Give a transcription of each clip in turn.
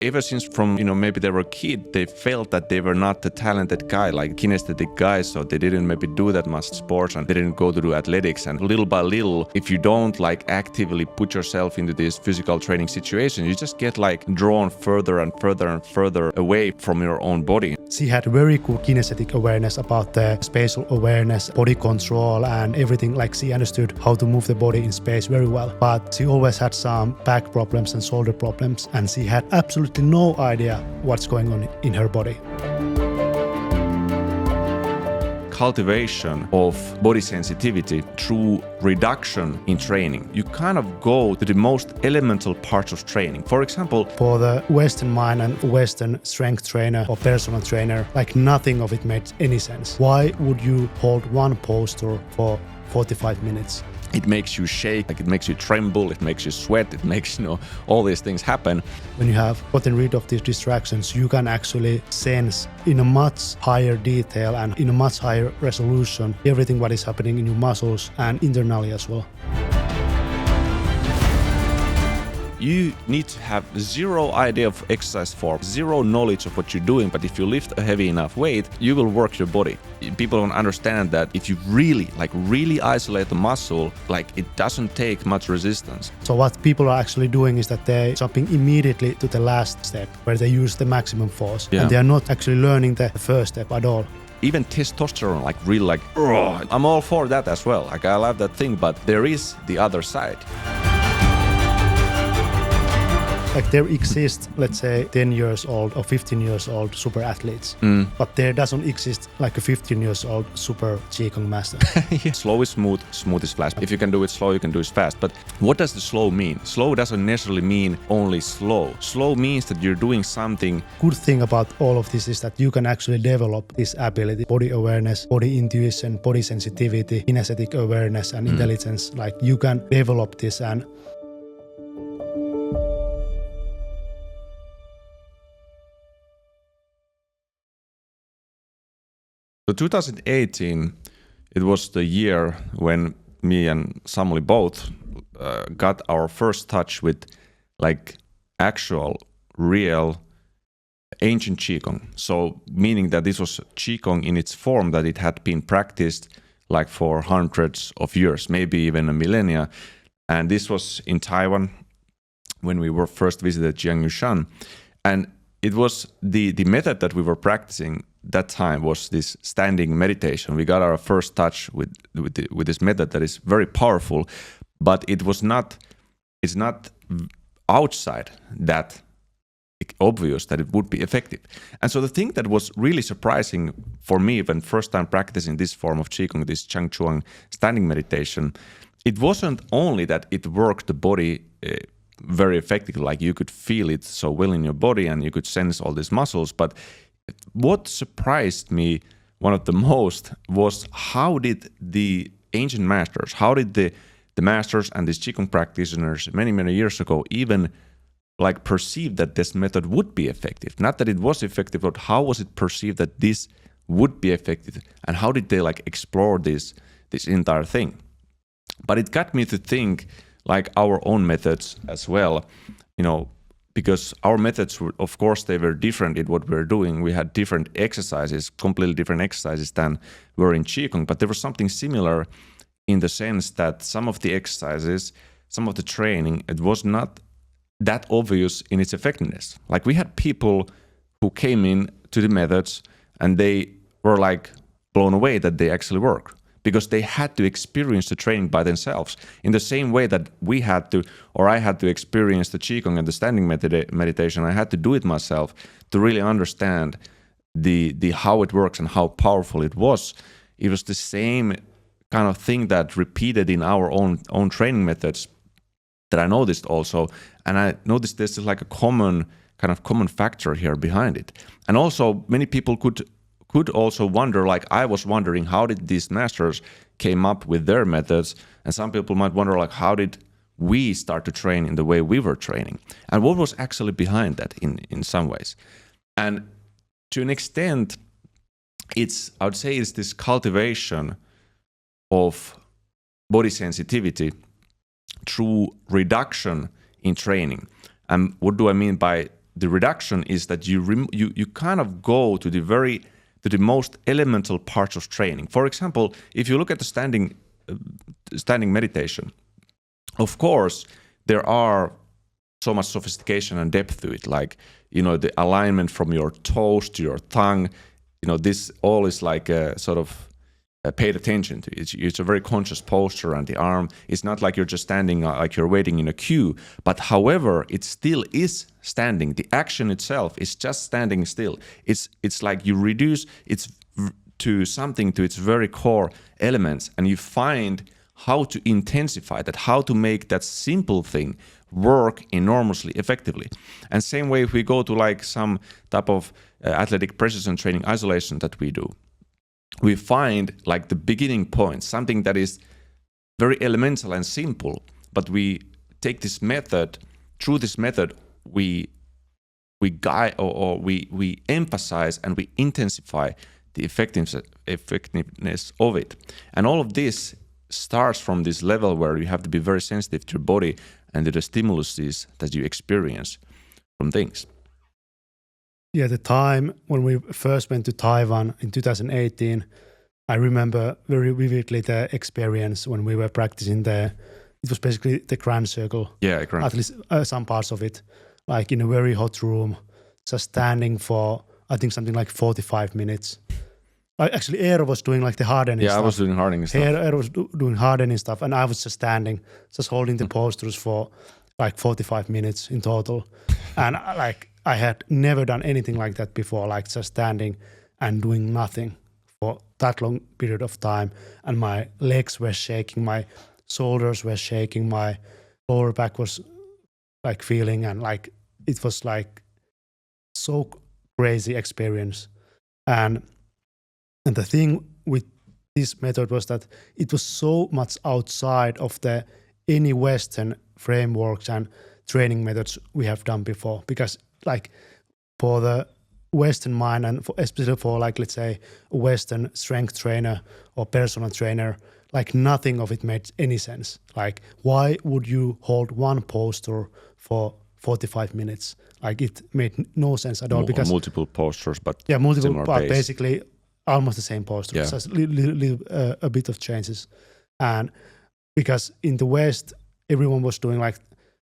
Ever since from, maybe they were a kid, they felt that they were not the talented guy, like kinesthetic guys, so they didn't maybe do that much sports and they didn't go to do athletics. And little by little, if you don't like actively put yourself into this physical training situation, you just get like drawn further and further and further away from your own body. She had very good kinesthetic awareness about the spatial awareness, body control and everything. Like she understood how to move the body in space very well. But she always had some back problems and shoulder problems, and she had absolutely no idea what's going on in her body. Cultivation of body sensitivity through reduction in training. You kind of go to the most elemental parts of training. For example, for the Western mind and Western strength trainer or personal trainer, like nothing of it made any sense. Why would you hold one posture for 45 minutes? It makes you shake, like it makes you tremble, it makes you sweat, it makes, all these things happen. When you have gotten rid of these distractions, you can actually sense in a much higher detail and in a much higher resolution everything what is happening in your muscles and internally as well. You need to have zero idea of exercise form, zero knowledge of what you're doing, but if you lift a heavy enough weight, you will work your body. People don't understand that if you really isolate the muscle, it doesn't take much resistance. So what people are actually doing is that they're jumping immediately to the last step, where they use the maximum force, and they are not actually learning the first step at all. Even testosterone, I'm all for that as well. I love that thing, but there is the other side. There exist, let's say, 10 years old or 15 years old super athletes, but there doesn't exist like a 15 years old super Qigong master. Yeah. Slow is smooth, smooth is fast. If you can do it slow, you can do it fast. But what does the slow mean? Slow doesn't necessarily mean only slow. Slow means that you're doing something. Good thing about all of this is that you can actually develop this ability, body awareness, body intuition, body sensitivity, kinesthetic awareness and intelligence. You can develop this and So 2018, it was the year when me and Samuli both got our first touch with actual, real, ancient Qigong. So meaning that this was Qigong in its form that it had been practiced for hundreds of years, maybe even a millennia. And this was in Taiwan when we were first visited Jiangyushan. And it was the method that we were practicing that time was this standing meditation. We got our first touch with this method that is very powerful, but it's not outside that obvious that it would be effective. And so the thing that was really surprising for me when first time practicing this form of Qigong, this Changchuang standing meditation, it wasn't only that it worked the body very effectively, you could feel it so well in your body and you could sense all these muscles, but what surprised me one of the most was how did the ancient masters, how did the masters and these Qigong practitioners many, many years ago even perceive that this method would be effective? Not that it was effective, but how was it perceived that this would be effective? And how did they explore this entire thing? But it got me to think our own methods as well, because our methods were, of course, they were different in what we were doing. We had different exercises, completely different exercises than were in Qigong, but there was something similar in the sense that some of the exercises, some of the training, it was not that obvious in its effectiveness. We had people who came in to the methods and they were blown away that they actually work, because they had to experience the training by themselves in the same way that we had to, or I had to experience the Qigong and the standing meditation. I had to do it myself to really understand the how it works and how powerful it was. It was the same kind of thing that repeated in our own training methods that I noticed also. And I noticed this is a common factor here behind it. And also many people could also wonder, I was wondering, how did these masters came up with their methods? And some people might wonder, how did we start to train in the way we were training? And what was actually behind that in some ways? And to an extent, I would say it's this cultivation of body sensitivity through reduction in training. And what do I mean by the reduction is that you kind of go to the most elemental parts of training. For example, if you look at the standing meditation, of course there are so much sophistication and depth to it, like the alignment from your toes to your tongue. This all is like a sort of paid attention to. It's a very conscious posture, and the arm, it's not like you're just standing like you're waiting in a queue, but however it still is standing. The action itself is just standing still. It's like you reduce it to something, to its very core elements, and you find how to intensify that, how to make that simple thing work enormously effectively. And same way, if we go to like some type of athletic precision training isolation that we do, we find like the beginning point, something that is very elemental and simple, but we take this method, through this method we guide or we emphasize and we intensify the effectiveness of it. And all of this starts from this level where you have to be very sensitive to your body and to the stimuluses that you experience from things. Yeah, the time when we first went to Taiwan in 2018, I remember very vividly the experience when we were practicing there. It was basically the grand circle. Yeah, grand. At least some parts of it, like in a very hot room, just standing for, I think, something like 45 minutes. Actually, Eero was doing like the hardening stuff. Yeah, I was doing hardening stuff. Eero was doing hardening stuff, and I was just standing, just holding the postures for like 45 minutes in total. And I had never done anything like that before, like just standing and doing nothing for that long period of time. And my legs were shaking, my shoulders were shaking, my lower back was like feeling, and like it was like so crazy experience. And the thing with this method was that it was so much outside of any Western frameworks and training methods we have done before, because like for the Western mind, and especially for like, let's say, a Western strength trainer or personal trainer, like nothing of it made any sense. Like, why would you hold one posture for 45 minutes? Like, it made no sense at all. Because multiple postures, but yeah, multiple, but base. basically almost the same posture. Yeah. Just a bit of changes. And because in the West, everyone was doing like,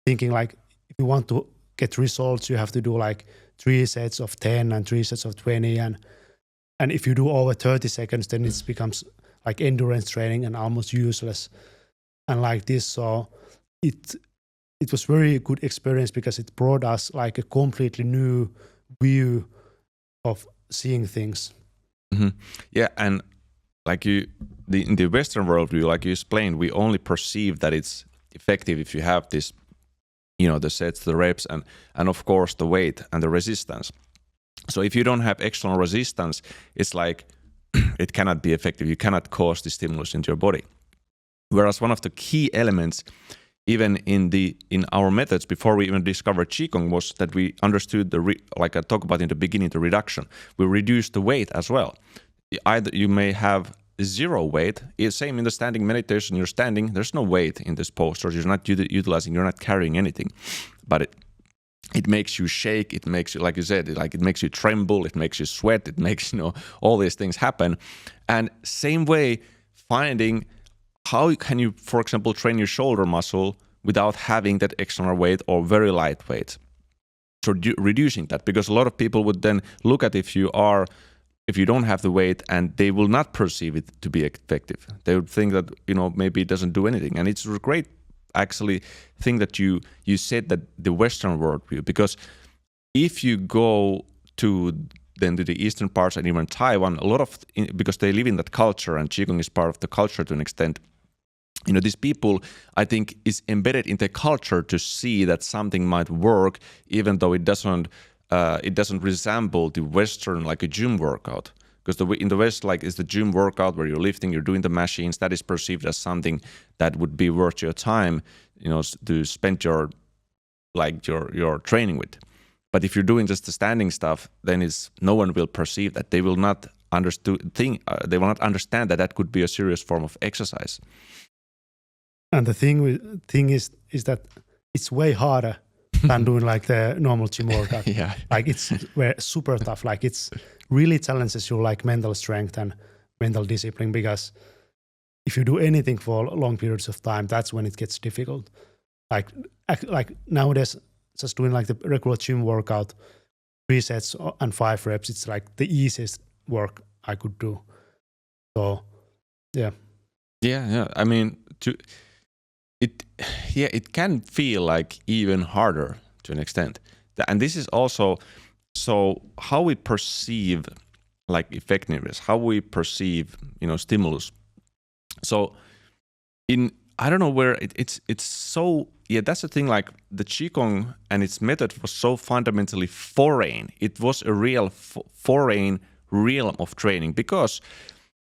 thinking like, if you want to get results, you have to do like 3 sets of 10 and 3 sets of 20, and if you do over 30 seconds, then it becomes like endurance training and almost useless. And like this, so it was very good experience because it brought us like a completely new view of seeing things. Mm-hmm. Yeah, and like in the Western worldview, like you explained, we only perceive that it's effective if you have this, the sets, the reps, and of course the weight and the resistance. So if you don't have external resistance, it's like it cannot be effective. You cannot cause the stimulus into your body. Whereas one of the key elements, even in our methods before we even discovered Qigong, was that we understood like I talked about in the beginning, the reduction. We reduced the weight as well. Either you may have zero weight. Same in the standing meditation. You're standing. There's no weight in this posture. You're not utilizing. You're not carrying anything. But it makes you shake. It makes you, like you said, it makes you tremble. It makes you sweat. It makes all these things happen. And same way, finding how can you, for example, train your shoulder muscle without having that external weight or very light weight. So reducing that, because a lot of people would then look at if you don't have the weight, and they will not perceive it to be effective. They would think that, maybe it doesn't do anything. And it's a great, actually, thing that you said that the Western worldview, because if you go to the eastern parts and even Taiwan, because they live in that culture, and Qigong is part of the culture to an extent, these people, I think, is embedded in their culture to see that something might work, even though it doesn't resemble the Western, like a gym workout. Because in the West, like, is the gym workout where you're lifting, you're doing the machines, that is perceived as something that would be worth your time, to spend your training with. But if you're doing just the standing stuff, then no one will perceive that. They will not they will not understand that could be a serious form of exercise. And the thing is that it's way harder than doing like the normal gym workout. Yeah. Like it's super tough. Like it's really challenges your like mental strength and mental discipline, because if you do anything for long periods of time, that's when it gets difficult. Like nowadays, just doing like the regular gym workout, 3 sets and 5 reps, it's like the easiest work I could do. So, yeah. Yeah. I mean, it can feel like even harder to an extent. And this is also so how we perceive like effectiveness, how we perceive, stimulus. So I don't know where it's so, that's the thing, like the Qigong and its method was so fundamentally foreign. It was a real foreign realm of training, because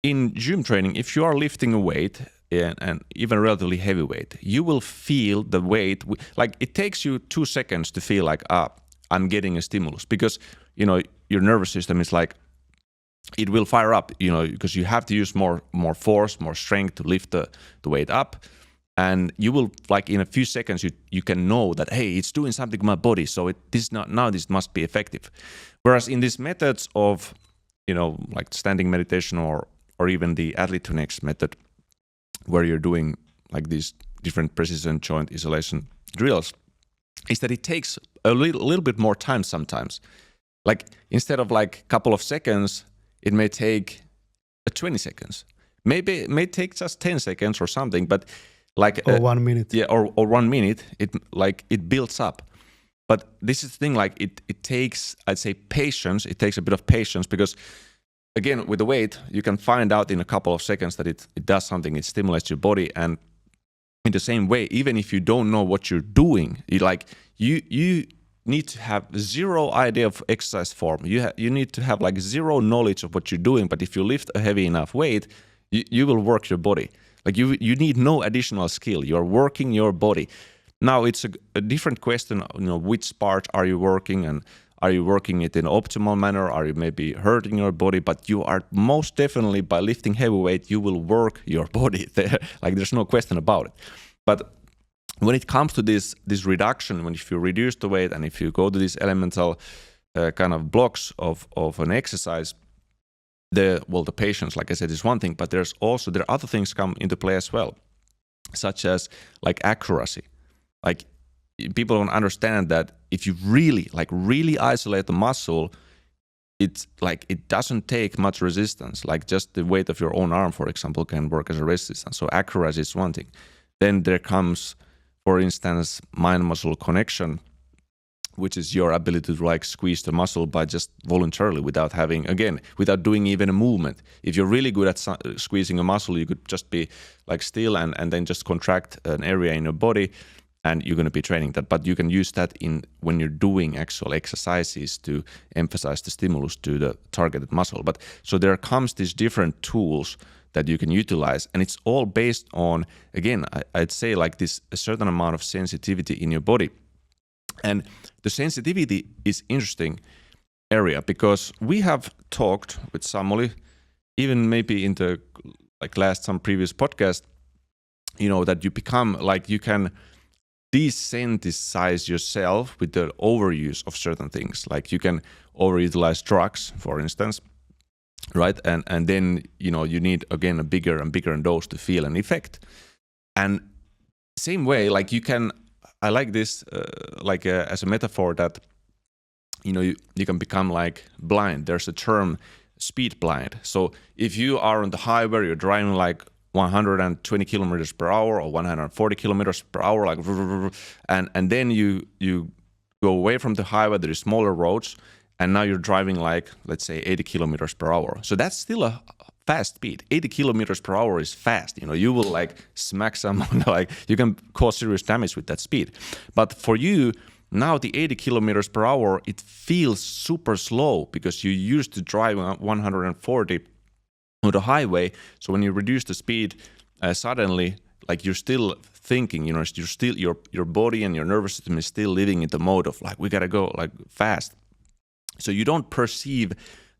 in gym training, if you are lifting a weight and even relatively heavy weight, you will feel the weight. Like it takes you 2 seconds to feel like, I'm getting a stimulus, because, your nervous system is like, it will fire up, because you have to use more force, more strength to lift the weight up. And you will, like in a few seconds, you can know that, hey, it's doing something to my body. So this must be effective. Whereas in these methods of, like standing meditation or even the athlete to next method, where you're doing like these different precision joint isolation drills, is that it takes a little bit more time sometimes. Like instead of like a couple of seconds, it may take 20 seconds. Maybe it may take just 10 seconds or something, but like or 1 minute. Yeah, or 1 minute. It builds up. But this is the thing, like it takes, I'd say, patience. It takes a bit of patience, because again, with the weight, you can find out in a couple of seconds that it does something. It stimulates your body. And in the same way, even if you don't know what you're doing, you need to have zero idea of exercise form. You need to have like zero knowledge of what you're doing. But if you lift a heavy enough weight, you will work your body. Like you need no additional skill. You're working your body. Now it's a different question, which part are you working, and are you working it in an optimal manner? Are you maybe hurting your body? But you are most definitely, by lifting heavy weight, you will work your body there. Like there's no question about it. But when it comes to this reduction, if you reduce the weight and if you go to these elemental kind of blocks of an exercise, the patience, like I said, is one thing, but there are other things come into play as well, such as like accuracy. Like people don't understand that if you really isolate the muscle, it's like it doesn't take much resistance. Like just the weight of your own arm, for example, can work as a resistance. So accuracy is one thing. Then there comes, for instance, mind-muscle connection, which is your ability to like squeeze the muscle by just voluntarily without doing even a movement. If you're really good at squeezing a muscle, you could just be like still and then just contract an area in your body, and you're going to be training that. But you can use that when you're doing actual exercises to emphasize the stimulus to the targeted muscle. But so there comes these different tools that you can utilize, and it's all based on, again, I'd say like a certain amount of sensitivity in your body. And the sensitivity is interesting area, because we have talked with Samuli, even maybe in the some previous podcast, that you become like you can desensitize yourself with the overuse of certain things. Like you can overutilize drugs, for instance, right? And then you need again a bigger and bigger dose to feel an effect. And same way, like you can. I like this as a metaphor that you can become like blind. There's a term, speed blind. So if you are on the highway, you're driving like 120 kilometers per hour or 140 kilometers per hour, like, and then you go away from the highway. There is smaller roads, and now you're driving like, let's say, 80 kilometers per hour. So that's still a fast speed. 80 kilometers per hour is fast. You will like smack someone, like you can cause serious damage with that speed. But for you, now the 80 kilometers per hour, it feels super slow because you used to drive 140 on the highway. So when you reduce the speed, suddenly, like you're still thinking, you're still, your body and your nervous system is still living in the mode of like, we gotta go like fast. So you don't perceive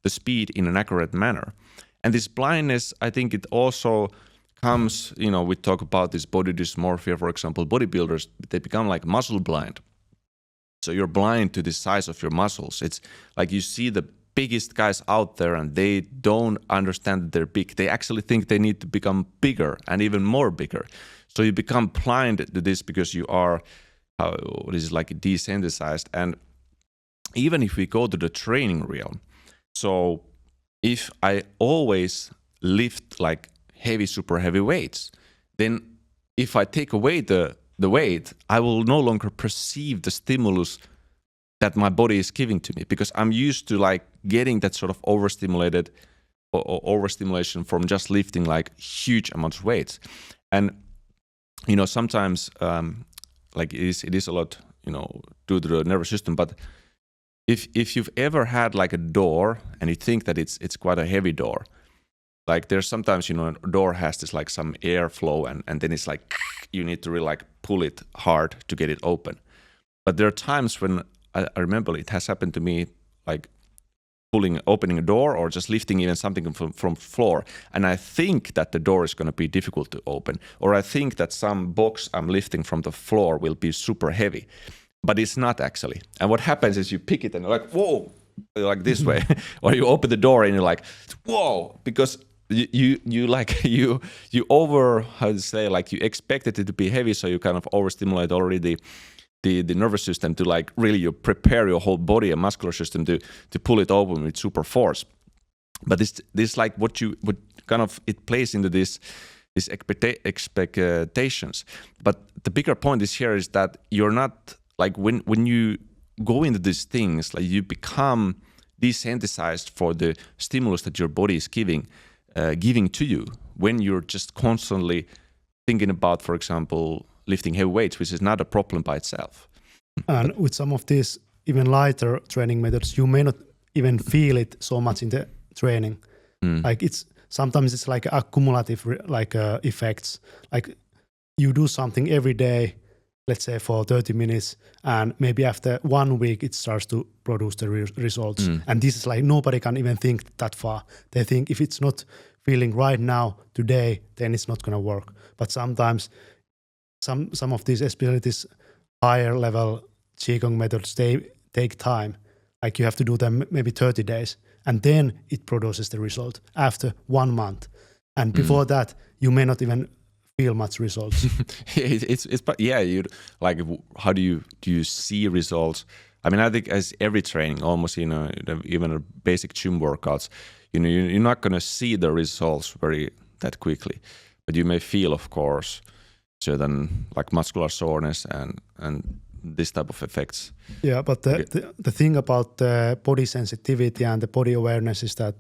the speed in an accurate manner. And this blindness, I think it also comes, we talk about this body dysmorphia, for example, bodybuilders, they become like muscle blind. So you're blind to the size of your muscles. It's like you see the biggest guys out there and they don't understand that they're big. They actually think they need to become bigger and even more bigger. So you become blind to this because you are this is like desensitized. And even if we go to the training realm, so if I always lift like heavy, super heavy weights, then if I take away the weight, I will no longer perceive the stimulus that my body is giving to me, because I'm used to like getting that sort of overstimulated or overstimulation from just lifting like huge amounts of weights. And you know, sometimes like it is a lot, you know, due to the nervous system. But if you've ever had like a door and you think that it's quite a heavy door, like there's sometimes, you know, a door has this like some airflow and then it's like you need to really like pull it hard to get it open. But there are times when I remember it has happened to me, like opening a door or just lifting even something from floor, and I think that the door is going to be difficult to open, or I think that some box I'm lifting from the floor will be super heavy, but it's not actually. And what happens is you pick it and you're like, whoa, like this way, or you open the door and you're like, whoa, because you like you over, how to say, like you expected it to be heavy, so you kind of overstimulate already the nervous system to like really you prepare your whole body and muscular system to pull it open with super force. But this like what kind of it plays into these expectations. But the bigger point is here is that you're not like when you go into these things, like you become desensitized for the stimulus that your body is giving to you when you're just constantly thinking about, for example, lifting heavy weights, which is not a problem by itself. And with some of these even lighter training methods, you may not even feel it so much in the training. Like sometimes it's like accumulative effects. Like you do something every day, let's say for 30 minutes, and maybe after 1 week it starts to produce the results. And this is like nobody can even think that far. They think if it's not feeling right now, today, then it's not going to work. But sometimes some of these, especially these higher level Qigong methods, they take time. Like you have to do them maybe 30 days, and then it produces the result after 1 month. And before that, you may not even feel much results. You like, how do you see results? I mean, I think as every training, almost, you know, even a basic gym workouts, you know, you're not going to see the results that quickly, but you may feel, of course, certain like muscular soreness and this type of effects. Yeah, but the thing about the body sensitivity and the body awareness is that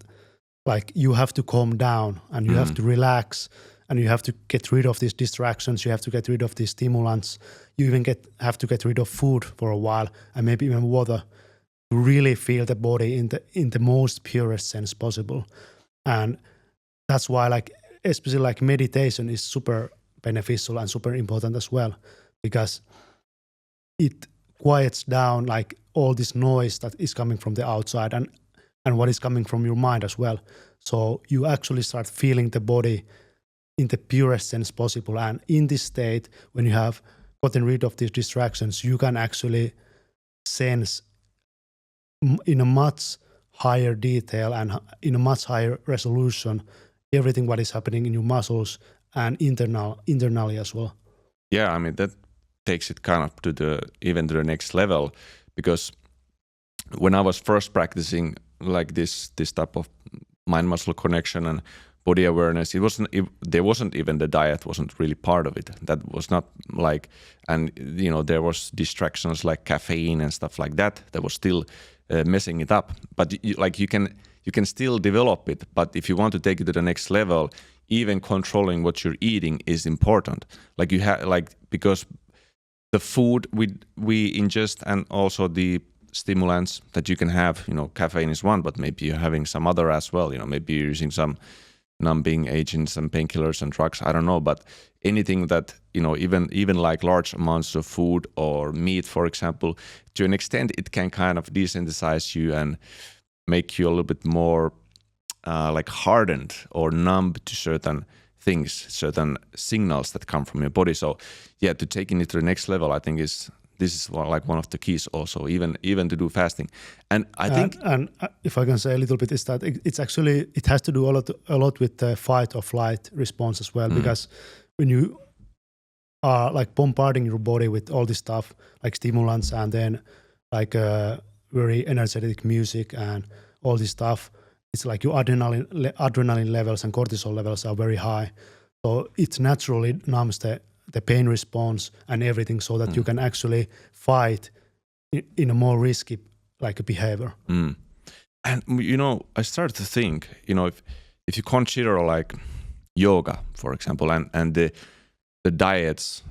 like you have to calm down and you have to relax and you have to get rid of these distractions. You have to get rid of these stimulants. You even have to get rid of food for a while and maybe even water to really feel the body in the most purest sense possible. And that's why like especially like meditation is super beneficial and super important as well, because it quiets down like all this noise that is coming from the outside and what is coming from your mind as well. So you actually start feeling the body in the purest sense possible. And in this state, when you have gotten rid of these distractions, you can actually sense in a much higher detail and in a much higher resolution everything what is happening in your muscles and internally as well. Yeah, I mean that takes it kind of to the next level, because when I was first practicing like this type of mind-muscle connection and body awareness, there wasn't even the diet wasn't really part of it. That was not like, and you know there was distractions like caffeine and stuff like that was still messing it up. But you can still develop it. But if you want to take it to the next level, even controlling what you're eating is important. Like you have because the food we ingest and also the stimulants that you can have, you know, caffeine is one, but maybe you're having some other as well. You know, maybe you're using some numbing agents and painkillers and drugs. I don't know, but anything that, you know, even like large amounts of food or meat, for example, to an extent, it can kind of desensitize you and make you a little bit more like hardened or numb to certain things, certain signals that come from your body. So yeah, to taking it to the next level, I think this this is like one of the keys also, even to do fasting. And I think, and if I can say a little bit, is that it's actually, it has to do a lot with the fight or flight response as well, because when you are like bombarding your body with all this stuff like stimulants and then like very energetic music and all this stuff, it's like your adrenaline levels and cortisol levels are very high, so it naturally numbs the pain response and everything, so that you can actually fight in a more risky like a behavior. And I started to think, if you consider like yoga, for example, and the diets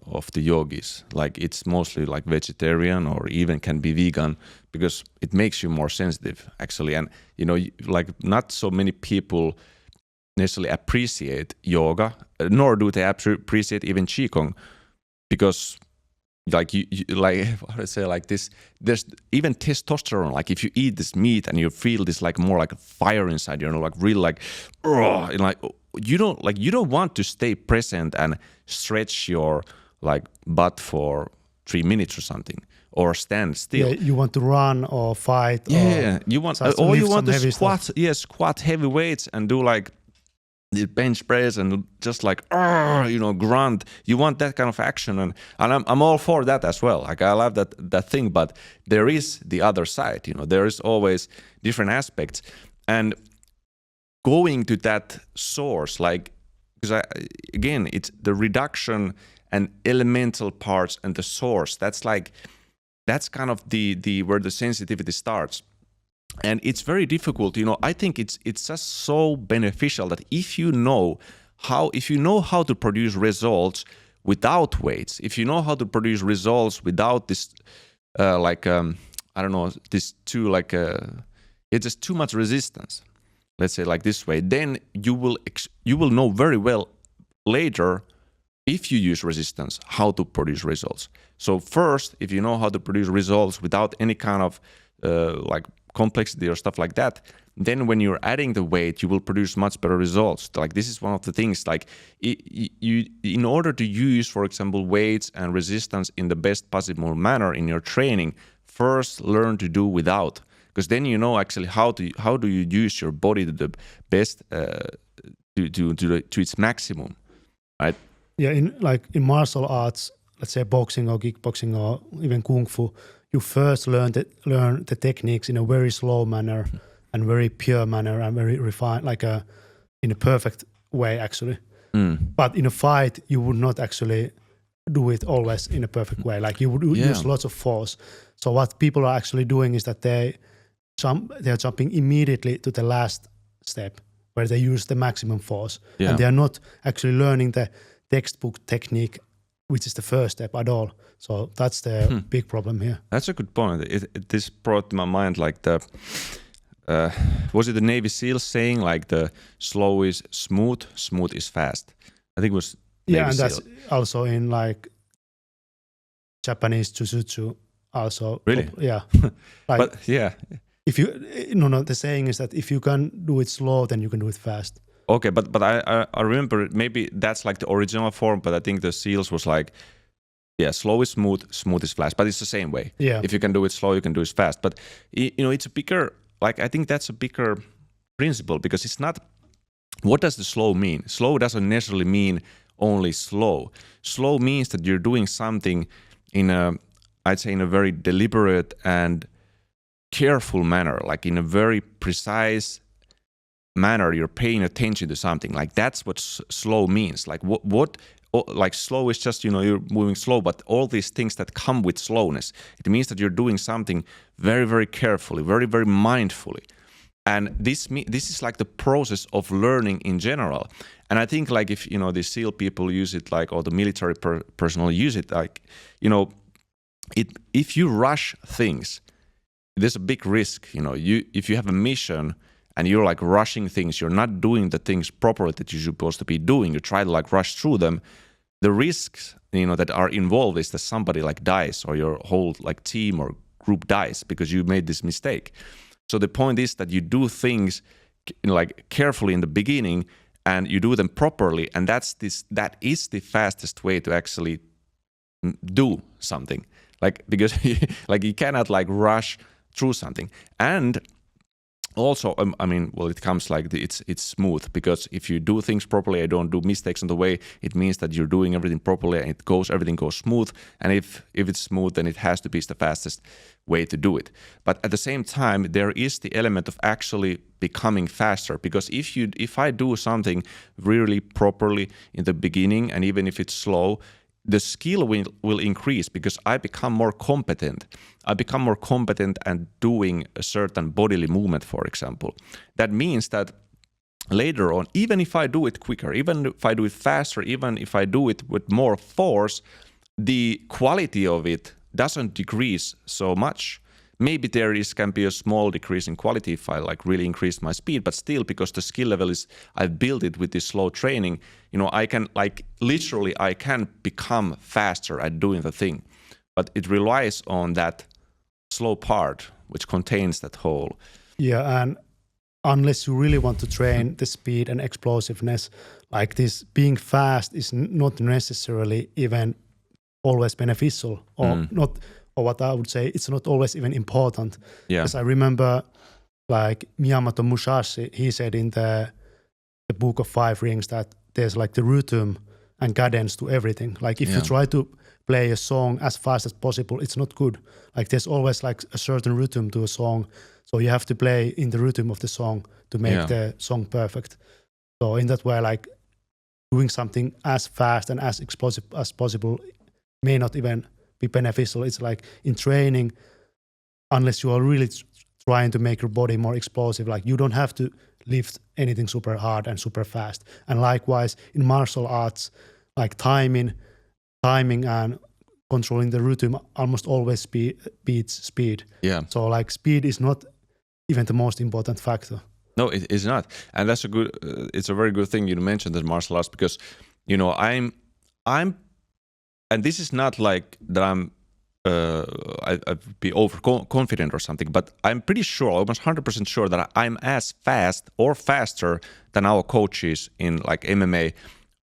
of the yogis, like it's mostly like vegetarian or even can be vegan, because it makes you more sensitive actually. And like not so many people necessarily appreciate yoga, nor do they appreciate even Qigong, because like you like how to say like this, there's even testosterone, like if you eat this meat and you feel this like more like fire inside, like really like and like you don't want to stay present and stretch your like butt for 3 minutes or something, or stand still. Yeah, you want to run or fight. Yeah, or you want, just or you lift want some to heavy squat. stuff. Yeah, squat heavy weights and do like the bench press and just like grunt. You want that kind of action, and I'm all for that as well. Like I love that thing, but there is the other side. There is always different aspects, and going to that source, like, because again, it's the reduction and elemental parts and the source. That's kind of the where the sensitivity starts. And it's very difficult. I think it's just so beneficial that if you know how to produce results without weights, if you know how to produce results without this I don't know, this too like it's just too much resistance, let's say like this way, then you will know very well later, if you use resistance, how to produce results. So first, if you know how to produce results without any kind of like complexity or stuff like that, then when you're adding the weight, you will produce much better results. Like this is one of the things, like in order to use, for example, weights and resistance in the best possible manner in your training, first learn to do without, because then you know actually how do you use your body to the best to its maximum, right? Yeah, in martial arts, let's say boxing or kickboxing or even kung fu, you first learn the techniques in a very slow manner and very pure manner and very refined, like in a perfect way actually. But in a fight, you would not actually do it always in a perfect way. Like you would use lots of force. So what people are actually doing is that they are jumping immediately to the last step where they use the maximum force, and they are not actually learning the textbook technique, which is the first step at all. So that's the big problem here. That's a good point. This brought to my mind like the was it the Navy SEALs saying like the slow is smooth, smooth is fast? I think it was Navy and SEAL. that's also in like Japanese jujutsu also. Really? Yeah. Like, but yeah. If you the saying is that if you can do it slow, then you can do it fast. Okay, but I remember maybe that's like the original form, but I think the SEALs was like, yeah, slow is smooth, smooth is fast, but it's the same way. Yeah. If you can do it slow, you can do it fast. But it's a bigger, like I think that's a bigger principle, because it's not, what does the slow mean? Slow doesn't necessarily mean only slow. Slow means that you're doing something I'd say in a very deliberate and careful manner, like in a very precise manner. You're paying attention to something. Like that's what slow means. Like like slow is just you're moving slow, but all these things that come with slowness, it means that you're doing something very, very carefully, very, very mindfully. And this is like the process of learning in general. And I think like if the SEAL people use it, like, or the military personnel use it, like if you rush things, there's a big risk. If you have a mission and you're like rushing things, you're not doing the things properly that you're supposed to be doing, you try to like rush through them, the risks that are involved is that somebody like dies, or your whole like team or group dies because you made this mistake. So the point is that you do things like carefully in the beginning and you do them properly, and that is the fastest way to actually do something. like because like you cannot like rush through something. And also, I mean, well, it comes like it's smooth, because if you do things properly, I don't do mistakes on the way, it means that you're doing everything properly and everything goes smooth. And if it's smooth, then it has to be the fastest way to do it. But at the same time, there is the element of actually becoming faster, because if I do something really properly in the beginning, and even if it's slow, the skill will increase, because I become more competent. I become more competent at doing a certain bodily movement, for example. That means that later on, even if I do it quicker, even if I do it faster, even if I do it with more force, the quality of it doesn't decrease so much. Maybe can be a small decrease in quality if I like really increase my speed, but still, because the skill level I've built it with this slow training, I can I can become faster at doing the thing. But it relies on that slow part, which contains that whole. Yeah, and unless you really want to train the speed and explosiveness, like this, being fast is not necessarily even always beneficial, or not. Or what I would say, it's not always even important. Yeah. Because I remember, like Miyamoto Musashi, he said in the Book of Five Rings that there's like the rhythm and cadence to everything. Like if you try to play a song as fast as possible, it's not good. Like there's always like a certain rhythm to a song, so you have to play in the rhythm of the song to make the song perfect. So in that way, like doing something as fast and as explosive as possible may not even be beneficial. It's like in training, unless you are really trying to make your body more explosive, like you don't have to lift anything super hard and super fast. And likewise in martial arts, like timing and controlling the rhythm almost always beats speed. Yeah. So like speed is not even the most important factor. No, it is not. And that's it's a very good thing you mentioned that martial arts, because I'm and this is not like that I'd be overconfident or something, but I'm pretty sure, almost 100% sure, that I'm as fast or faster than our coaches in like MMA,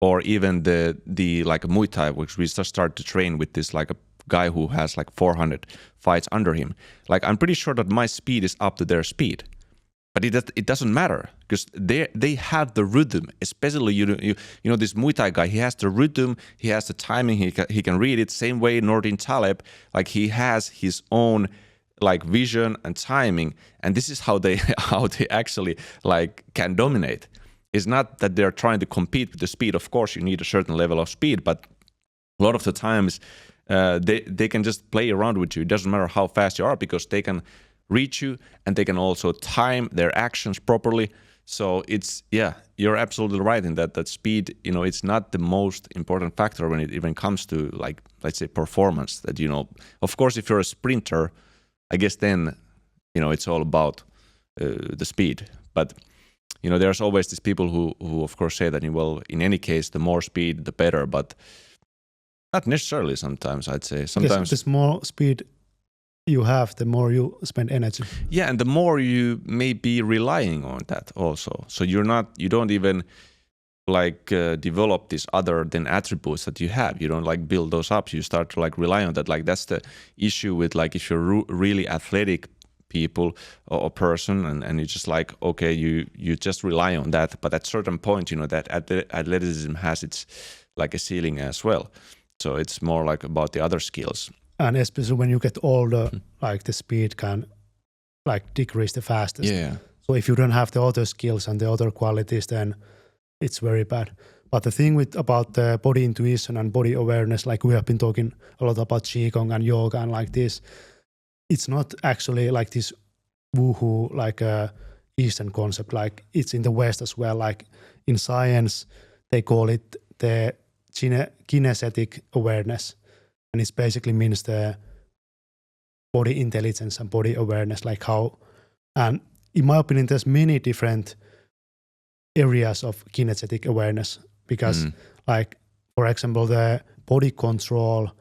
or even the like Muay Thai, which we just started to train with this like a guy who has like 400 fights under him. Like I'm pretty sure that my speed is up to their speed. But it doesn't matter, because they have the rhythm. Especially this Muay Thai guy, he has the rhythm, he has the timing, he can read it. Same way Nordin Taleb, like he has his own like vision and timing, and this is how they actually like can dominate. It's not that they're trying to compete with the speed. Of course, you need a certain level of speed, but a lot of the times they can just play around with you. It doesn't matter how fast you are, because they can reach you, and they can also time their actions properly. So you're absolutely right in that speed, it's not the most important factor when it even comes to like, let's say, performance. That of course, if you're a sprinter, I guess then it's all about the speed. But there's always these people who of course say that, well, in any case, the more speed the better, but not necessarily. Sometimes I'd say the more speed you have, the more you spend energy. Yeah, and the more you may be relying on that also. So you don't even like develop these other than attributes that you have. You don't like build those up. You start to like rely on that. Like that's the issue with like if you're really athletic people or person, and you just like, okay, you just rely on that. But at certain point, that athleticism has its like a ceiling as well. So it's more like about the other skills. And especially when you get older, like the speed can like decrease the fastest. Yeah. So if you don't have the other skills and the other qualities, then it's very bad. But the thing about the body intuition and body awareness, like we have been talking a lot about Qigong and yoga and like this, it's not actually like this woohoo, like a Eastern concept. Like it's in the West as well. Like in science, they call it the kinesthetic awareness. And it basically means the body intelligence and body awareness, like how, and in my opinion, there's many different areas of kinesthetic awareness, because like, for example, the body control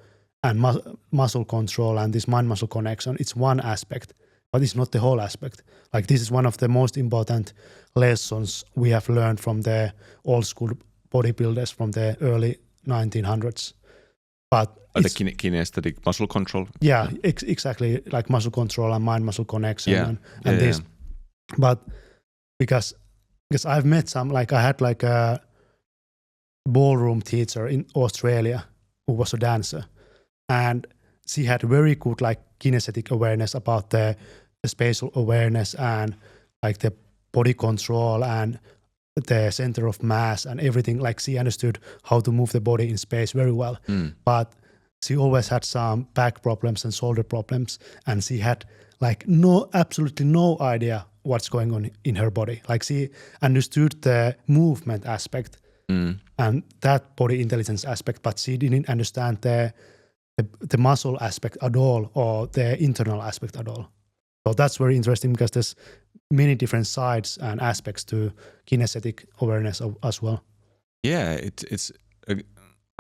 and muscle control and this mind-muscle connection, it's one aspect, but it's not the whole aspect. Like this is one of the most important lessons we have learned from the old school bodybuilders from the early 1900s. But the kinesthetic muscle control. Yeah, exactly, like muscle control and mind-muscle connection and this. Yeah. But because I've met some, like I had like a ballroom teacher in Australia who was a dancer, and she had very good like kinesthetic awareness about the spatial awareness and like the body control and the center of mass and everything. Like she understood how to move the body in space very well. But she always had some back problems and shoulder problems, and she had like absolutely no idea what's going on in her body. Like she understood the movement aspect and that body intelligence aspect, but she didn't understand the muscle aspect at all or the internal aspect at all. So that's very interesting because there's many different sides and aspects to kinesthetic awareness as well. Yeah, it's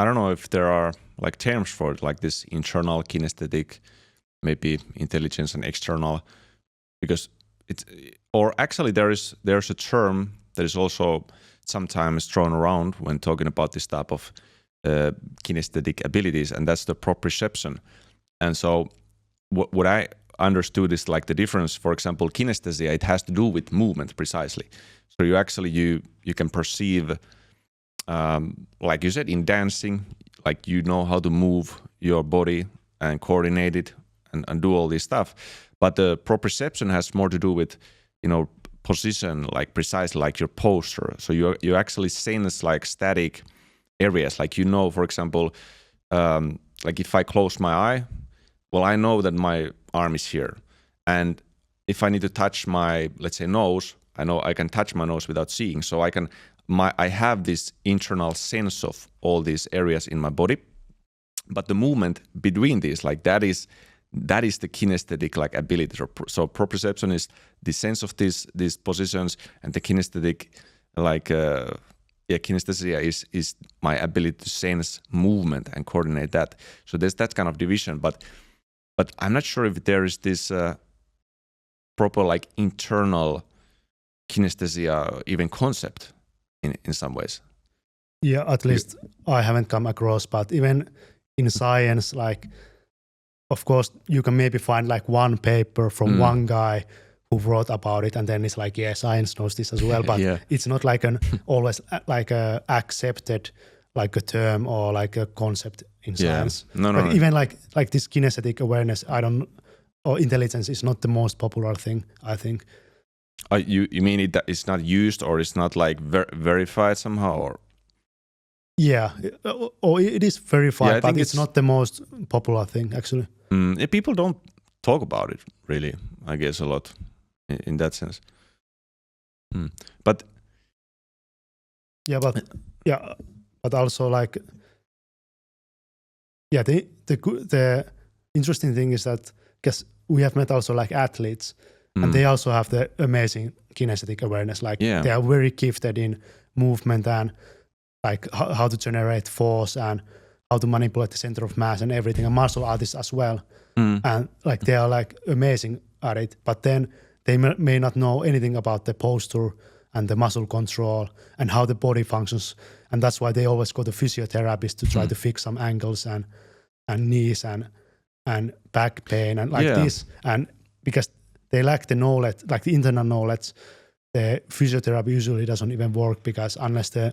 I don't know if there are like terms for it, like this internal kinesthetic, maybe intelligence, and external, because it's, or actually there's a term that is also sometimes thrown around when talking about this type of kinesthetic abilities, and that's the proprioception. And so what I understood is like the difference, for example, kinesthesia, it has to do with movement precisely. So you actually you can perceive, like you said, in dancing, like you know how to move your body and coordinate it and do all this stuff. But the proprioception has more to do with, position, like precisely like your posture. So you actually sense like static areas, like for example, like if I close my eye, well, I know that my arm is here, and if I need to touch my, let's say, nose, I know I can touch my nose without seeing. So I have this internal sense of all these areas in my body, but the movement between these, like that is the kinesthetic like ability. So proprioception is the sense of these positions, and the kinesthetic kinesthesia is my ability to sense movement and coordinate that. So there's that kind of division, but I'm not sure if there is this proper like internal kinesthesia even concept in some ways. Yeah, at least I haven't come across, but even in science, like of course you can maybe find like one paper from one guy who wrote about it, and then it's like, yeah, science knows this as well, but it's not like an always like a accepted like a term or like a concept in science. No. Even like this kinesthetic awareness, or intelligence is not the most popular thing, I think. You mean that it's not used, or it's not like verified somehow, or? Yeah, or it is verified, but it's not the most popular thing actually. People don't talk about it really, I guess, a lot in that sense. But also like the interesting thing is that because we have met also like athletes, and they also have the amazing kinesthetic awareness. Like they are very gifted in movement and like how to generate force and how to manipulate the center of mass and everything, and martial artists as well. And like they are like amazing at it, but then they may not know anything about the posture and the muscle control and how the body functions, and that's why they always go to physiotherapists to try to fix some ankles and knees and back pain and like this, and because they lack the knowledge, like the internal knowledge, the physiotherapy usually doesn't even work, because unless the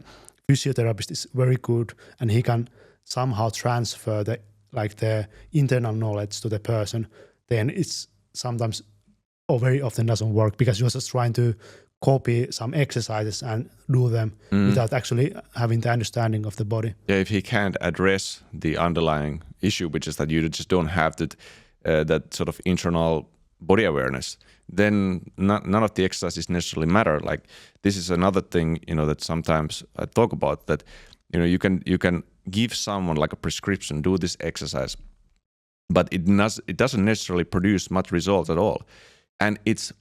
physiotherapist is very good and he can somehow transfer the internal knowledge to the person, then it's sometimes or very often doesn't work, because you're just trying to copy some exercises and do them without actually having the understanding of the body. Yeah, if he can't address the underlying issue, which is that you just don't have that sort of internal body awareness, then none of the exercises necessarily matter. Like this is another thing, that sometimes I talk about, that you can give someone like a prescription, do this exercise, but it doesn't necessarily produce much results at all. And it's,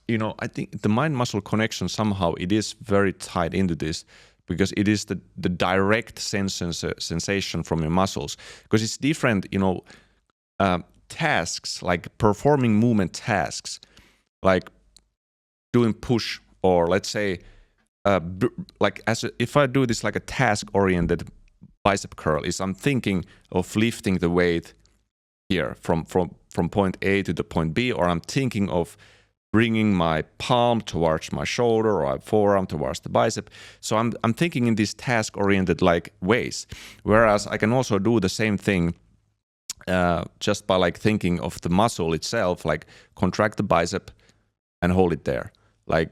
I think the mind-muscle connection somehow it is very tied into this, because it is the direct sensation from your muscles, because it's different, tasks, like performing movement tasks, like doing push, or let's say, if I do this like a task-oriented bicep curl is I'm thinking of lifting the weight here from point A to the point B, or I'm thinking of bringing my palm towards my shoulder or my forearm towards the bicep. So I'm thinking in these task-oriented like ways. Whereas I can also do the same thing just by like thinking of the muscle itself, like contract the bicep and hold it there. Like,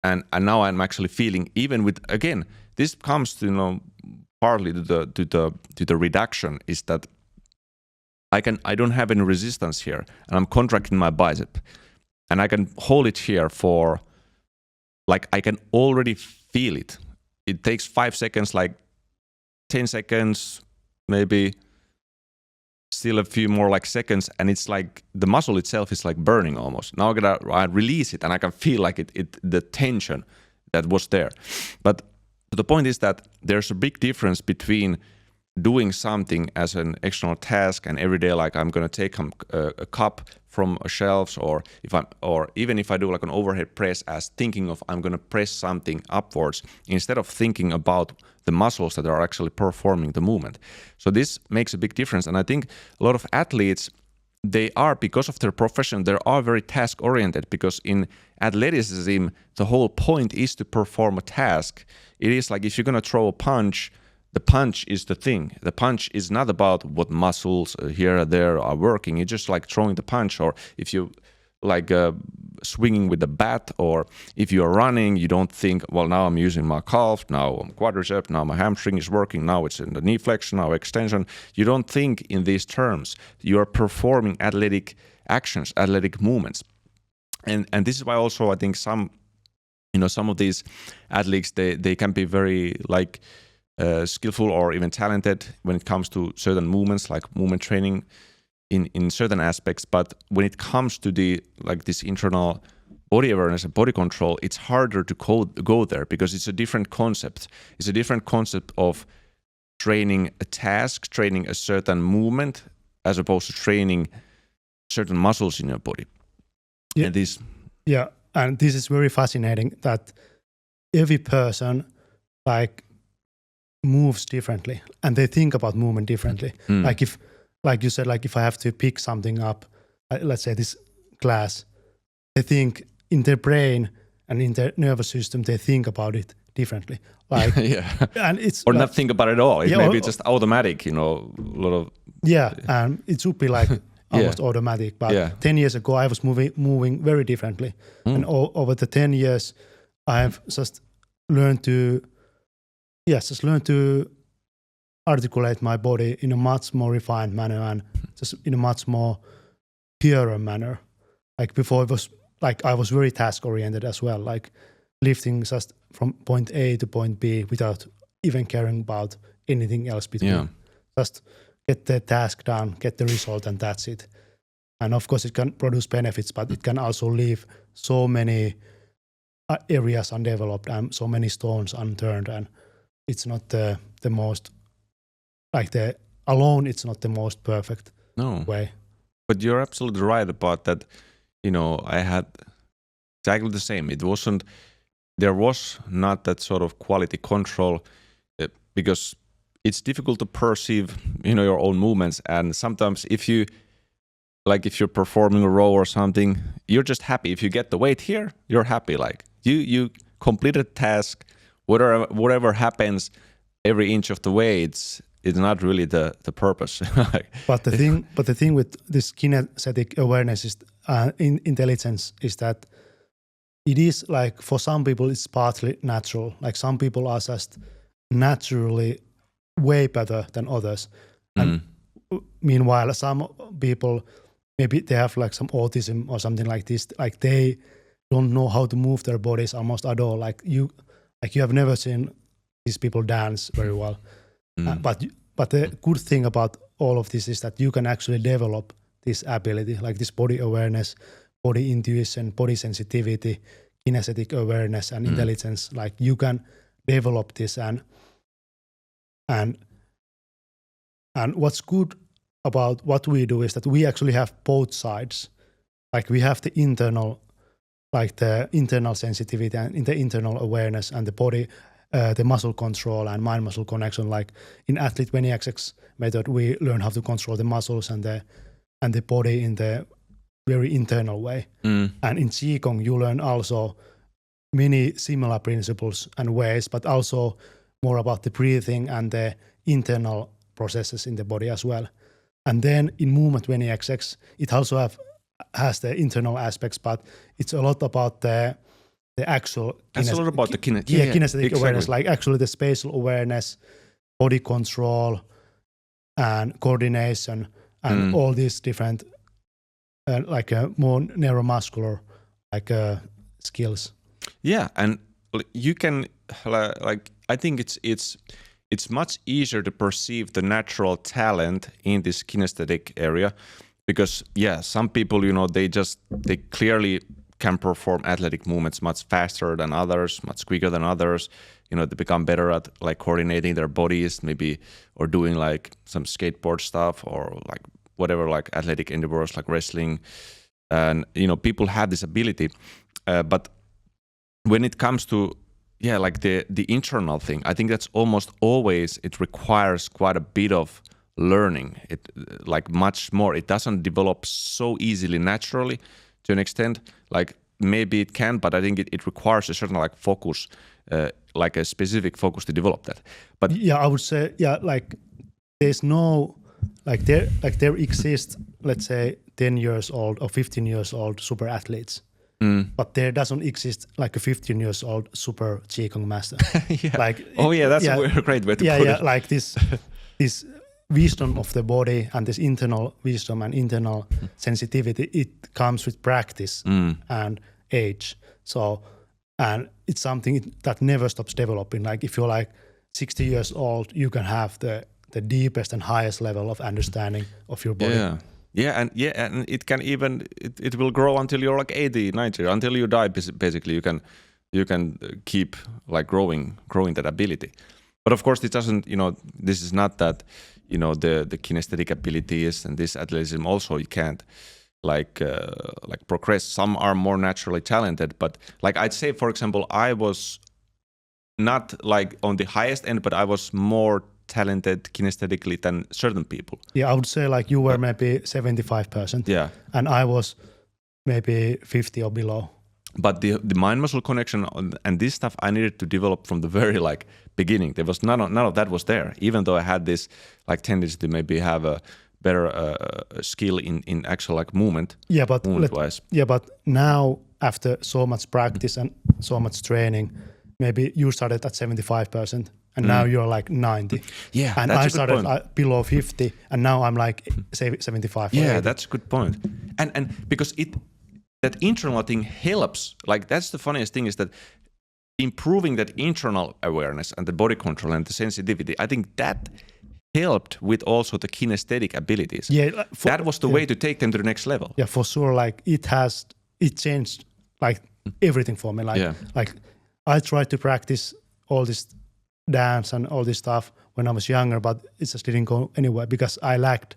and now I'm actually feeling, even with, again, this comes to, you know, partly to the reduction is that I don't have any resistance here, and I'm contracting my bicep, and I can hold it here for, like, I can already feel it. It takes 5 seconds, like 10 seconds, maybe still a few more like seconds, and it's like the muscle itself is like burning almost. Now I release it, and I can feel like the tension that was there. But the point is that there's a big difference between doing something as an external task and every day, like I'm gonna take a cup from a shelves, or even if I do like an overhead press, as thinking of I'm gonna press something upwards instead of thinking about the muscles that are actually performing the movement. So this makes a big difference, and I think a lot of athletes, they are, because of their profession, they are very task oriented, because in athleticism the whole point is to perform a task. It is like if you're gonna throw a punch, the punch is the thing. The punch is not about what muscles here or there are working. It's just like throwing the punch. Or if you like swinging with the bat, or if you're running, you don't think, well, now I'm using my calf, now I'm quadricep, now my hamstring is working, now it's in the knee flexion, now extension. You don't think in these terms. You are performing athletic actions, athletic movements. And this is why also I think some of these athletes, they can be very like skillful or even talented when it comes to certain movements, like movement training in certain aspects. But when it comes to this internal body awareness and body control, it's harder to go there, because it's a different concept. It's a different concept of training a task, training a certain movement, as opposed to training certain muscles in your body. Yeah. And this is very fascinating that every person like moves differently, and they think about movement differently. Like you said, like if I have to pick something up, let's say this glass, they think in their brain and in their nervous system, they think about it differently. Like, and it's or not think about it at all. Maybe it's just automatic, a lot of. Yeah, and it should be like almost automatic. But 10 years ago, I was moving very differently, and over the 10 years, I have just learned to articulate my body in a much more refined manner, and just in a much more purer manner. Like before, it was like I was very task oriented as well, like lifting just from point A to point B without even caring about anything else between. Just get the task done, get the result, and that's it. And of course, it can produce benefits, but it can also leave so many areas undeveloped and so many stones unturned, and it's not the most, like alone, it's not the most perfect way. But you're absolutely right about that. I had exactly the same. There was not that sort of quality control, because it's difficult to perceive, your own movements. And sometimes if you're performing a row or something, you're just happy. If you get the weight here, you're happy. Like you completed a task. Whatever happens, every inch of the way, it's not really the purpose. But the thing with this kinesthetic awareness is intelligence is that it is like, for some people it's partly natural. Like some people are just naturally way better than others, and meanwhile some people, maybe they have like some autism or something like this. Like they don't know how to move their bodies almost at all. Like you have never seen these people dance very well. But the good thing about all of this is that you can actually develop this ability, like this body awareness, body intuition, body sensitivity, kinesthetic awareness, and intelligence. Like you can develop this, and what's good about what we do is that we actually have both sides. Like we have the internal sensitivity and the internal awareness, and the body the muscle control and mind-muscle connection. Like in athlete 20xx method, we learn how to control the muscles and the body in the very internal way. And in Qigong, you learn also many similar principles and ways, but also more about the breathing and the internal processes in the body as well. And then in movement 20xx, it also has the internal aspects, but it's a lot about the actual. That's a lot about the kinesthetic awareness, like actually the spatial awareness, body control, and coordination, and all these different, more neuromuscular, skills. Yeah, and you can I think it's much easier to perceive the natural talent in this kinesthetic area because some people they clearly can perform athletic movements much faster than others, much quicker than others. They become better at like coordinating their bodies, maybe, or doing like some skateboard stuff or like whatever, like athletic endeavors like wrestling. And people have this ability, but when it comes to like the internal thing, I think that's almost always, it requires quite a bit of learning. It like much more. It doesn't develop so easily naturally to an extent. Like maybe it can, but I think it requires a certain like focus, like a specific focus to develop that. But I would say like there's no there exists, let's say 10 years old or 15 years old super athletes. But there doesn't exist like a 15 years old super Qigong master. That's a great way to put it. Like this wisdom of the body and this internal wisdom and internal sensitivity, it comes with practice and age. So, and it's something that never stops developing. Like if you're like 60 years old, you can have the deepest and highest level of understanding of your body. And it can even it will grow until you're like 80, 90, until you die. Basically, you can keep like growing that ability. But of course, it doesn't. This is not that. The kinesthetic abilities and this athleticism also you can't like progress. Some are more naturally talented, but like I'd say, for example, I was not like on the highest end, but I was more talented kinesthetically than certain people. Yeah, I would say like you were maybe 75%. Yeah. And I was maybe 50 or below. But the mind-muscle connection and this stuff I needed to develop from the very like beginning. There was none of that was there. Even though I had this like tendency to maybe have a better skill in actual like movement. Yeah, but movement-wise. But now after so much practice and so much training, maybe you started at 75%. And now you're like 90. Yeah, and I started below 50, and now I'm like 75. Yeah, that's a good point. And because that internal thing helps. Like that's the funniest thing is that improving that internal awareness and the body control and the sensitivity, I think that helped with also the kinesthetic abilities. Yeah, that was the way to take them to the next level. Yeah, for sure. Like it changed like everything for me. Like I tried to practice all this dance and all this stuff when I was younger, but it just didn't go anywhere because I lacked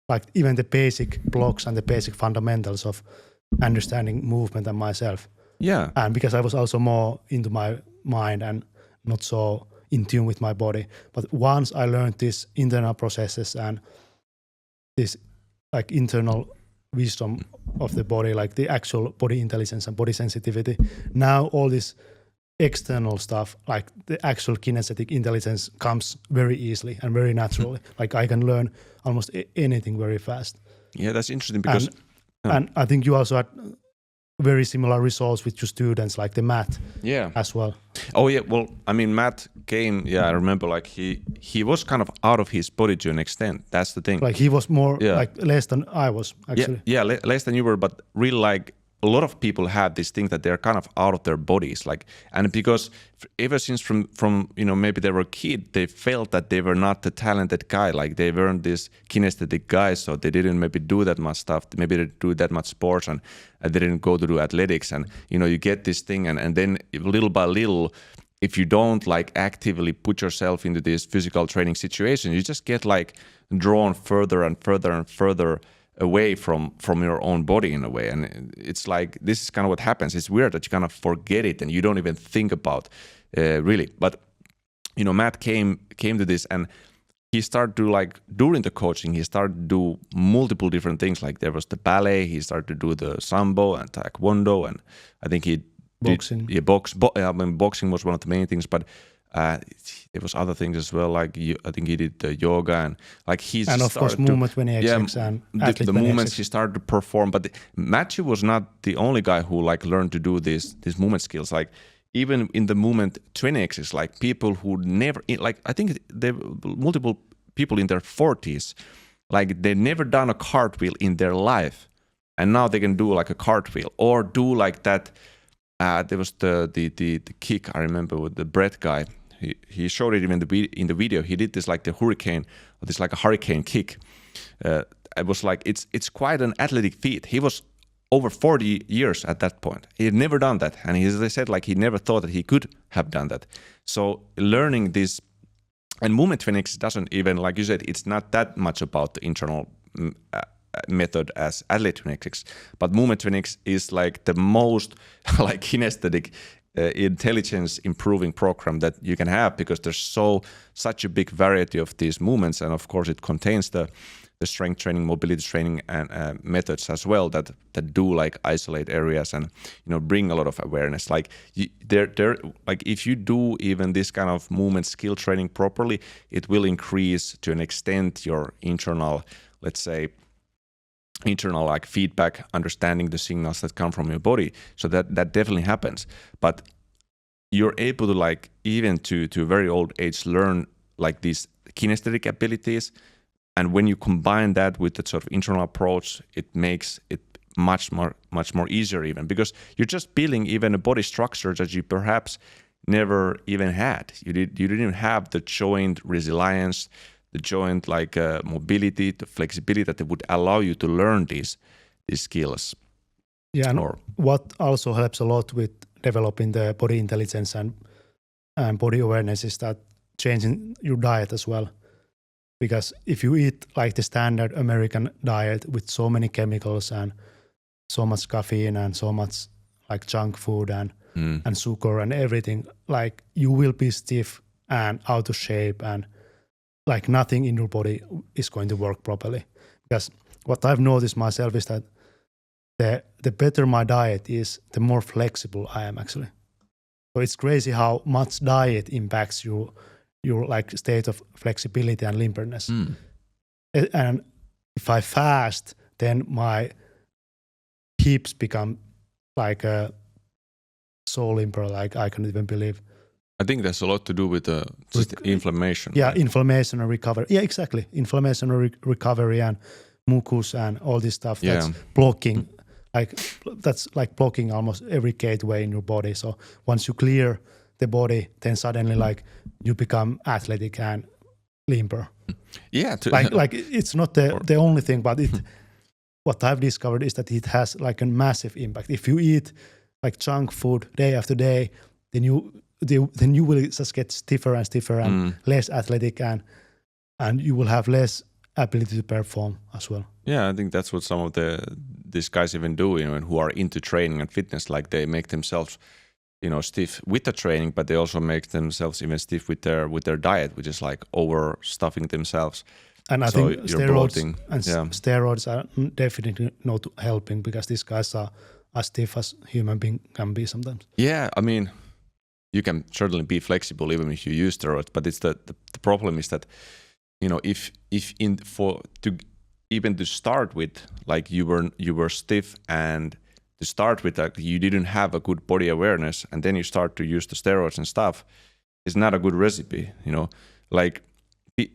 like even the basic blocks and the basic fundamentals of understanding movement and myself. Yeah. And because I was also more into my mind and not so in tune with my body. But once I learned these internal processes and this like internal wisdom of the body, like the actual body intelligence and body sensitivity, now all this external stuff, like the actual kinesthetic intelligence, comes very easily and very naturally. Like I can learn almost anything very fast. Yeah, that's interesting because... And I think you also had very similar results with your students, like the Matt as well. Oh yeah, well, I mean, Matt came, I remember like he was kind of out of his body to an extent. That's the thing. Like he was more like less than I was actually. Yeah, less than you were, but really like a lot of people have this thing that they're kind of out of their bodies, like, and because ever since from maybe they were a kid, they felt that they were not the talented guy, like they weren't this kinesthetic guy, so they didn't maybe do that much stuff, maybe they didn't do that much sports, and they didn't go to do athletics, and you get this thing, and then little by little, if you don't like actively put yourself into this physical training situation, you just get like drawn further and further and further away from your own body in a way. And it's like, this is kind of what happens. It's weird that you kind of forget it and you don't even think about really. But Matt came to this, and he started to, like, during the coaching, he started to do multiple different things. Like there was the ballet, he started to do the sambo and taekwondo, and I think he Boxing. Boxing was one of the main things, but there was other things as well. Like I think he did the yoga, and like he's and of course movement 20XX and the movements he started to perform. But Matthew was not the only guy who like learned to do these movement skills. Like even in the movement 20X, like people who never, like I think there were multiple people in their 40s, like they never done a cartwheel in their life, and now they can do like a cartwheel or do like that. There was the kick I remember with the Brett guy. He showed it even in the video. He did this like the hurricane, or this like a hurricane kick. It was like it's quite an athletic feat. He was over 40 years at that point. He had never done that, and as I said, like he never thought that he could have done that. So learning this, and movement 20X doesn't even, like you said, it's not that much about the internal method as athlete 20X, but movement 20X is like the most like kinesthetic intelligence improving program that you can have, because there's such a big variety of these movements, and of course it contains the strength training, mobility training, and methods as well that do like isolate areas and bring a lot of awareness. Like they're like if you do even this kind of movement skill training properly, it will increase to an extent your internal, let's say, like feedback, understanding the signals that come from your body. So that definitely happens. But you're able to, like, even to a very old age, learn like these kinesthetic abilities. And when you combine that with the sort of internal approach, it makes it much more easier, even because you're just building even a body structure that you perhaps never even had. You didn't even have the joint resilience, the joint like mobility, the flexibility that would allow you to learn these skills. Yeah, and what also helps a lot with developing the body intelligence and body awareness is that changing your diet as well. Because if you eat like the standard American diet with so many chemicals and so much caffeine and so much like junk food and sugar and everything, like you will be stiff and out of shape, and like nothing in your body is going to work properly. Because what I've noticed myself is that the better my diet is, the more flexible I am actually. So it's crazy how much diet impacts your like state of flexibility and limberness. And if I fast, then my hips become like so limber, like I can't even believe. I think there's a lot to do with just inflammation. Yeah, right? Inflammation and recovery. Yeah, exactly. Inflammation and recovery and mucus and all this stuff that's blocking, that's like blocking almost every gateway in your body. So once you clear the body, then suddenly like you become athletic and limber. Yeah. Like it's not the only thing, but what I've discovered is that it has like a massive impact. If you eat like junk food day after day, then you will just get stiffer and stiffer and less athletic, and you will have less ability to perform as well. Yeah, I think that's what some of these guys even do, who are into training and fitness. Like they make themselves, stiff with the training, but they also make themselves even stiff with their diet, which is like overstuffing themselves. And I think steroids are definitely not helping, because these guys are as stiff as human being can be sometimes. Yeah, I mean, you can certainly be flexible even if you use steroids, but it's the problem is that if to start with, like you were stiff, and to start with that you didn't have a good body awareness, and then you start to use the steroids and stuff, it's not a good recipe. Like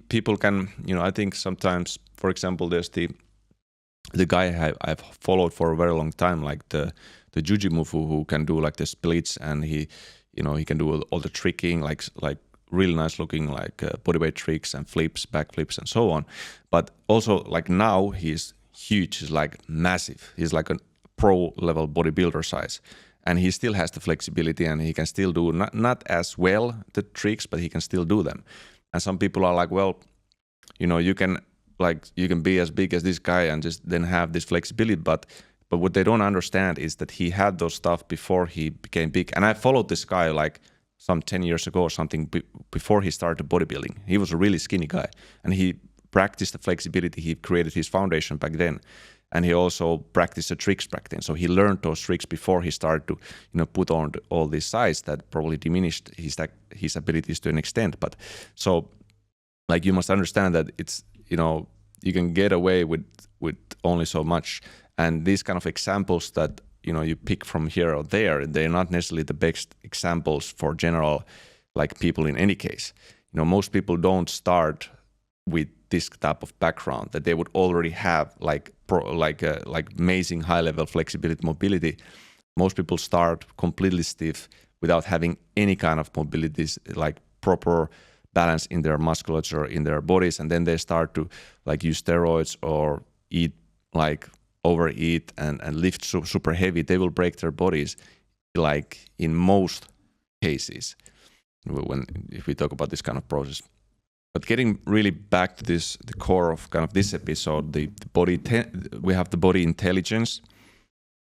people can, I think sometimes, for example, there's the guy I've followed for a very long time, like the Jujimufu, who can do like the splits, and he can do all the tricking, like really nice looking like bodyweight tricks and flips, backflips, and so on. But also like now he's huge, he's like massive, he's like a pro level bodybuilder size, and he still has the flexibility, and he can still do not as well the tricks, but he can still do them. And some people are like, well, you can be as big as this guy and just then have this flexibility, but what they don't understand is that he had those stuff before he became big. And I followed this guy like some 10 years ago or something before he started bodybuilding. He was a really skinny guy, and he practiced the flexibility. He created his foundation back then, and he also practiced the tricks back then. So he learned those tricks before he started to, put on all these size that probably diminished his abilities to an extent. But so, like, you must understand that it's, you can get away with only so much, and these kind of examples that you pick from here or there, they're not necessarily the best examples for general, like, people in any case. Most people don't start with this type of background that they would already have like amazing high level flexibility, mobility. Most people start completely stiff without having any kind of mobilities, like proper balance in their musculature, in their bodies, and then they start to like use steroids or overeat and lift super heavy. They will break their bodies, like in most cases if we talk about this kind of process. But getting really back to the core of kind of this episode, we have the body intelligence,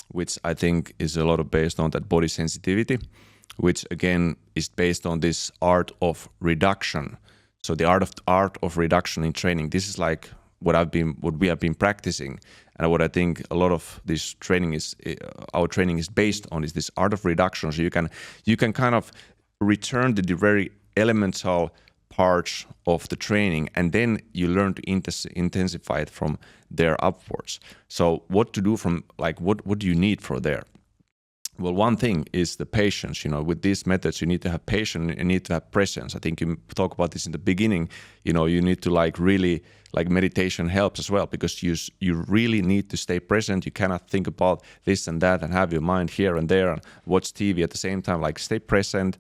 which I think is a lot of based on that body sensitivity, which again is based on this art of reduction. So the art of reduction in training. This is like what we have been practicing, and what I think a lot of this training is, our training is based on, is this art of reduction. So you can kind of return to the very elemental parts of the training, and then you learn to intensify it from there upwards. So what to do from, like, what do you need for there? Well, one thing is the patience. With these methods, you need to have patience, you need to have presence. I think you talk about this in the beginning. You need to really meditation helps as well, because you really need to stay present. You cannot think about this and that and have your mind here and there and watch TV at the same time. Like, stay present.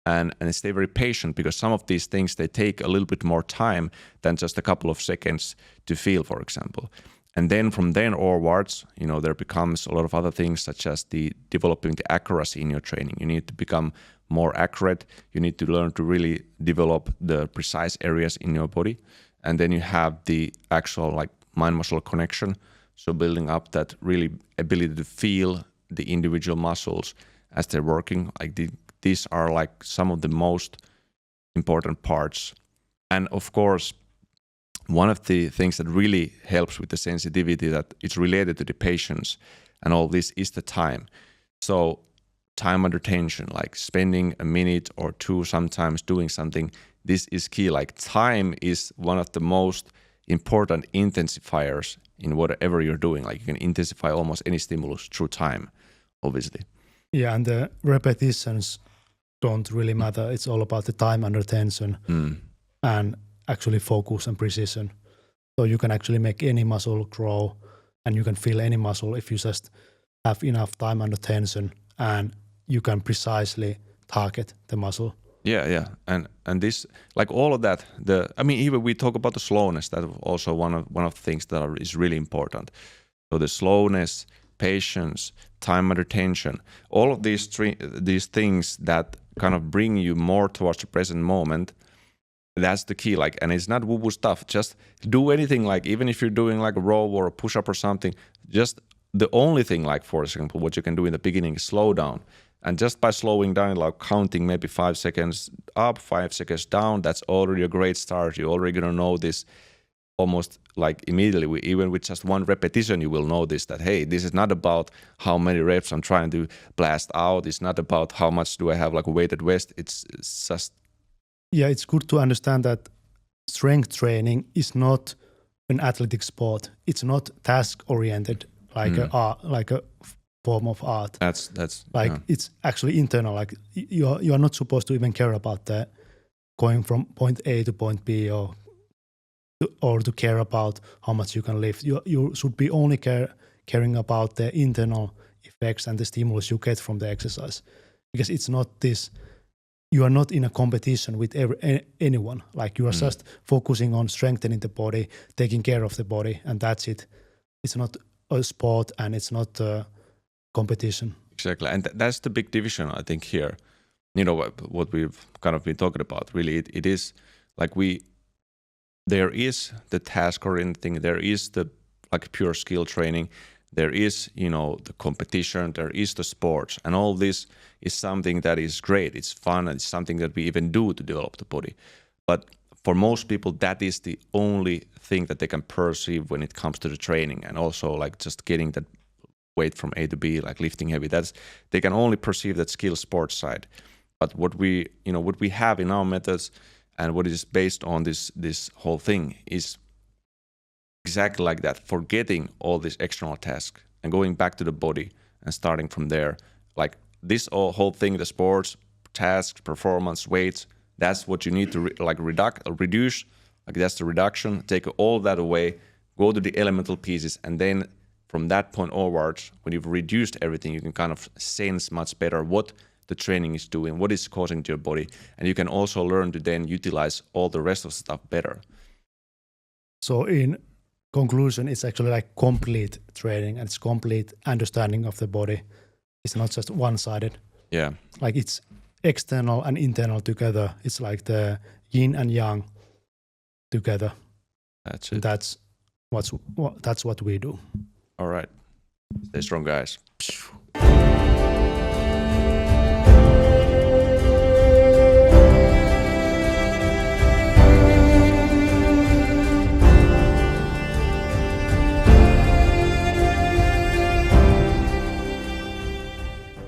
And stay very patient, because some of these things, they take a little bit more time than just a couple of seconds to feel, for example. And then from then onwards, there becomes a lot of other things, such as developing the accuracy in your training. You need to become more accurate. You need to learn to really develop the precise areas in your body. And then you have the actual mind-muscle connection. So building up that really ability to feel the individual muscles as they're working. These are some of the most important parts. And of course, one of the things that really helps with the sensitivity, that it's related to the patience and all this, is the time. So time under tension, like spending a minute or two sometimes doing something, this is key. Time is one of the most important intensifiers in whatever you're doing. You can intensify almost any stimulus through time, obviously. Yeah, and the repetitions don't really matter. It's all about the time under tension and actually focus and precision. So you can actually make any muscle grow, and you can feel any muscle if you just have enough time under tension, and you can precisely target the muscle. Yeah. And this, all of that, even we talk about the slowness, that's also one of the things that is really important. So the slowness, patience, time under tension, all of these things that kind of bring you more towards the present moment, that's the key. And it's not woo-woo stuff. Just do anything, even if you're doing a row or a push-up or something, just the only thing, for example, what you can do in the beginning is slow down. And just by slowing down, counting maybe 5 seconds up, 5 seconds down, that's already a great start. You're already going to know this almost immediately. Even with just one repetition, you will know this, that, hey, this is not about how many reps I'm trying to blast out. It's not about how much do I have weighted vest. It's just... Yeah, it's good to understand that strength training is not an athletic sport. It's not task-oriented like a form of art. That's It's actually internal. You are not supposed to even care about the going from point A to point B, or to care about how much you can lift. You should be only caring about the internal effects and the stimulus you get from the exercise, because it's not this. You are not in a competition with anyone. You are just focusing on strengthening the body, taking care of the body, and that's it. It's not a sport, and it's not a competition. Exactly, and that's the big division, I think, here. What we've kind of been talking about. Really, it is there is the task-oriented thing. There is the pure skill training. there is, the competition, there is the sports, and all this is something that is great. It's fun, and it's something that we even do to develop the body. But for most people, that is the only thing that they can perceive when it comes to the training, and also like just getting that weight from A to B, like lifting heavy. They can only perceive that skill sports side. But what we have in our methods and what is based on this whole thing is exactly like that, forgetting all these external tasks and going back to the body and starting from there. Like this whole thing, the sports, tasks, performance, weights, that's what you need to reduce. Like that's the reduction. Take all that away, go to the elemental pieces, and then from that point onwards, when you've reduced everything, you can kind of sense much better what the training is doing, what is causing to your body, and you can also learn to then utilize all the rest of the stuff better. So in conclusion, it's actually like complete training and it's complete understanding of the body. It's not just one-sided. Yeah. Like it's external and internal together. It's like the yin and yang together. That's it. That's what we do. All right. Stay strong, guys.